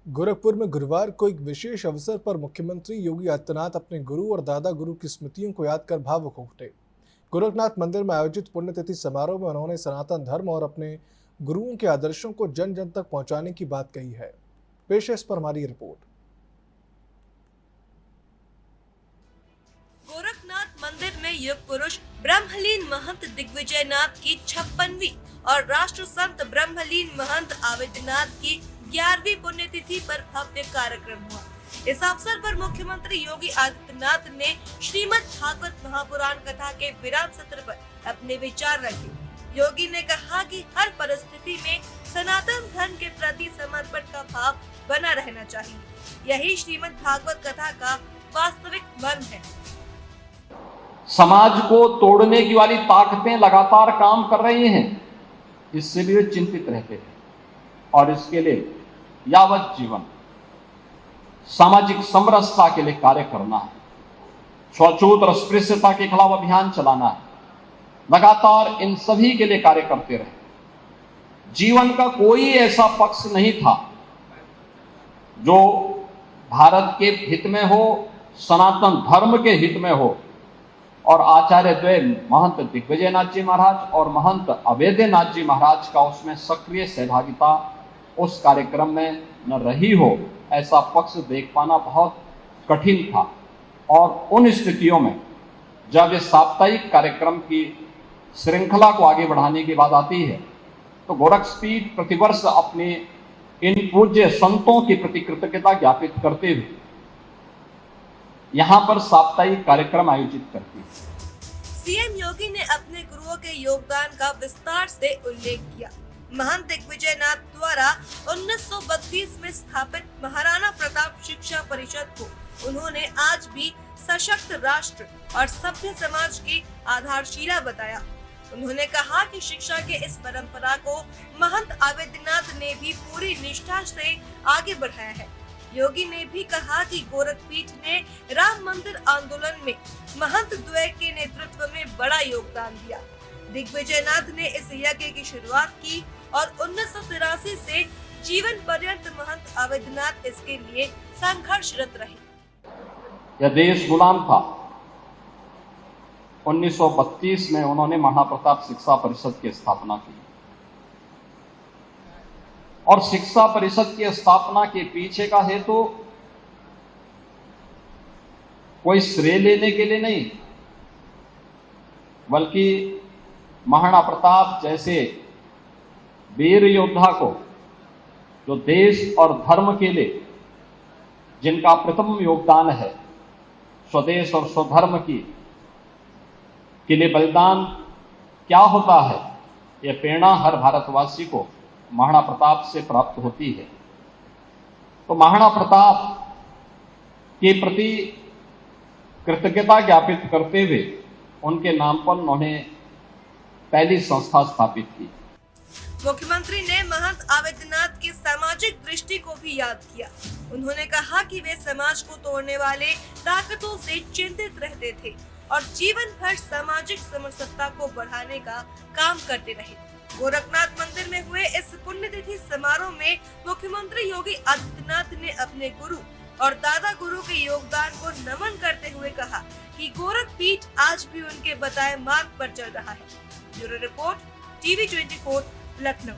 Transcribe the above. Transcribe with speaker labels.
Speaker 1: गोरखपुर में गुरुवार को एक विशेष अवसर पर मुख्यमंत्री योगी आदित्यनाथ अपने गुरु और दादा गुरु की स्मृतियों को याद कर भावुक हो उठे। गोरखनाथ मंदिर में आयोजित पुण्यतिथि समारोह में उन्होंने सनातन धर्म और अपने गुरुओं के आदर्शों को जन जन तक पहुंचाने की बात कही है। पेश है इस पर हमारी रिपोर्ट।
Speaker 2: गोरखनाथ मंदिर में युग पुरुष ब्रह्मलीन महंत दिग्विजयनाथ की 56वीं और राष्ट्र संत ब्रह्मलीन महंत आदित्यनाथ की 11वीं पुण्यतिथि पर भव्य कार्यक्रम हुआ। इस अवसर पर मुख्यमंत्री योगी आदित्यनाथ ने श्रीमद् भागवत महापुराण कथा के विराम सत्र पर अपने विचार रखे। योगी ने कहा कि हर परिस्थिति में सनातन धर्म के प्रति समर्पण का भाव बना रहना चाहिए। यही श्रीमद् भागवत कथा का वास्तविक मर्म है।
Speaker 3: समाज को तोड़ने की वाली ताकतें लगातार काम कर रही हैं, इससे भी वे चिंतित रहते हैं और इसके लिए यावत जीवन सामाजिक समरसता के लिए कार्य करना है, छूआछूत और अस्पृश्यता के खिलाफ अभियान चलाना है, लगातार इन सभी के लिए कार्य करते रहे। जीवन का कोई ऐसा पक्ष नहीं था जो भारत के हित में हो, सनातन धर्म के हित में हो। और आचार्य द्वय महंत दिग्विजयनाथ जी महाराज और महंत अवैधनाथ जी महाराज का उसमें सक्रिय सहभागिता उस कार्यक्रम में न रही हो, ऐसा पक्ष देख पाना बहुत कठिन था। और उन स्थितियों में जब इस साप्ताहिक कार्यक्रम की श्रृंखला को आगे बढ़ाने की बात आती है, तो गोरक्षपीठ प्रतिवर्ष अपने इन पूज्य संतों के प्रति कृतज्ञता ज्ञापित करते हुए यहाँ पर साप्ताहिक कार्यक्रम आयोजित करती है।
Speaker 2: सीएम योगी ने अपने गुरुओं के योगदान का विस्तार से उल्लेख किया। महंत दिग्विजयनाथ द्वारा 1932 में स्थापित महाराणा प्रताप शिक्षा परिषद को उन्होंने आज भी सशक्त राष्ट्र और सभ्य समाज की आधारशिला बताया। उन्होंने कहा कि शिक्षा के इस परंपरा को महंत आदित्यनाथ ने भी पूरी निष्ठा से आगे बढ़ाया है। योगी ने भी कहा कि गोरखपीठ ने राम मंदिर आंदोलन में महंत द्वय के नेतृत्व में बड़ा योगदान दिया। दिग्विजयनाथ ने इस यज्ञ की शुरुआत की और 1983 से जीवन पर्यंत महंत आदित्यनाथ इसके लिए संघर्षरत रहे।
Speaker 3: यह देश गुलाम था। 1932 में उन्होंने महाराणा प्रताप शिक्षा परिषद की स्थापना की और शिक्षा परिषद की स्थापना के पीछे का हेतु कोई श्रेय लेने के लिए नहीं, बल्कि महाराणा प्रताप जैसे वीर योद्धा को जो देश और धर्म के लिए जिनका प्रथम योगदान है, स्वदेश और स्वधर्म के लिए बलिदान क्या होता है, यह प्रेरणा हर भारतवासी को महाराणा प्रताप से प्राप्त होती है। तो महाराणा प्रताप के प्रति कृतज्ञता ज्ञापित करते हुए उनके नाम पर उन्होंने पहली संस्था स्थापित की।
Speaker 2: मुख्यमंत्री ने महंत आदित्यनाथ की सामाजिक दृष्टि को भी याद किया। उन्होंने कहा कि वे समाज को तोड़ने वाले ताकतों से चिंतित रहते थे और जीवन भर सामाजिक समरसता को बढ़ाने का काम करते रहे। गोरखनाथ मंदिर में हुए इस पुण्यतिथि समारोह में मुख्यमंत्री योगी आदित्यनाथ ने अपने गुरु और दादा गुरु के योगदान को नमन करते हुए कहा कि गोरखपीठ आज भी उनके बताए मार्ग पर चल रहा है। Bureau report, TV 24, Lucknow.